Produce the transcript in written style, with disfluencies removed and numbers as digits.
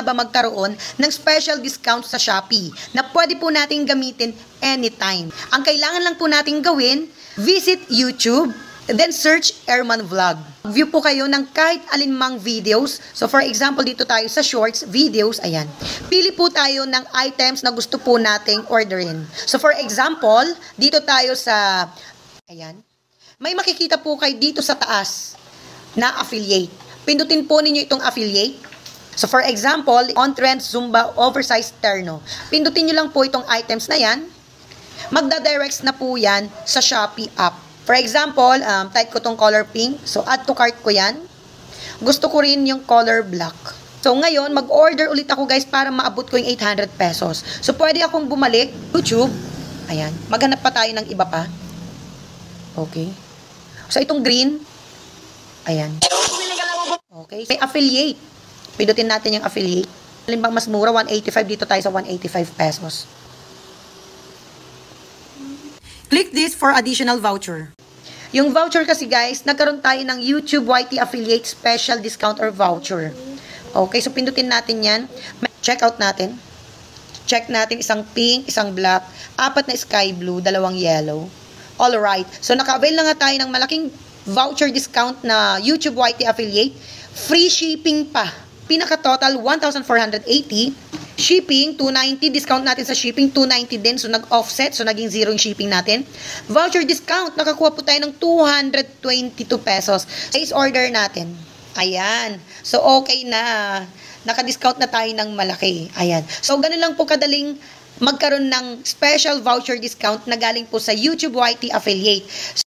ba magkaroon ng special discount sa Shopee na pwede po natin gamitin anytime. Ang kailangan lang po natin gawin, visit YouTube, then search Airman Vlog. View po kayo ng kahit alinmang videos. So for example, dito tayo sa shorts, videos, ayan. Pili po tayo ng items na gusto po nating orderin. So for example, dito tayo sa, ayan, may makikita po kayo dito sa taas na affiliate. Pindutin po ninyo itong affiliate. So for example, on trend Zumba oversized terno. Pindutin nyo lang po itong items na yan. Magda-directs na po yan sa Shopee app. For example, type ko tong color pink. So add to cart ko yan. Gusto ko rin yung color black. So ngayon, mag-order ulit ako guys para maabot ko yung 800 pesos. So pwede akong bumalik, YouTube. Ayan. Maghanap pa tayo ng iba pa. Okay. So itong green. Ayan. Okay. May affiliate. Pindutin natin yung affiliate. Halimbawa mas mura, 185. Dito tayo sa 185 pesos. Click this for additional voucher. Yung voucher kasi guys, nagkaroon tayo ng YouTube YT Affiliate Special Discount or Voucher. Okay, so pindutin natin yan. Check out natin. Check natin isang pink, isang black, 4 na sky blue, 2 yellow. Alright, so naka-avail na nga tayo ng malaking voucher discount na YouTube YT Affiliate. Free shipping pa. Pinaka-total, 1,480. Shipping, 290. Discount natin sa shipping, 290 din. So, nag-offset. So, naging zero yung shipping natin. Voucher discount, nakakuha po tayo ng 222 pesos. Place order natin. Ayan. So, okay na. Naka-discount na tayo ng malaki. Ayan. So, ganun lang po kadaling magkaroon ng special voucher discount na galing po sa YouTube YT Affiliate.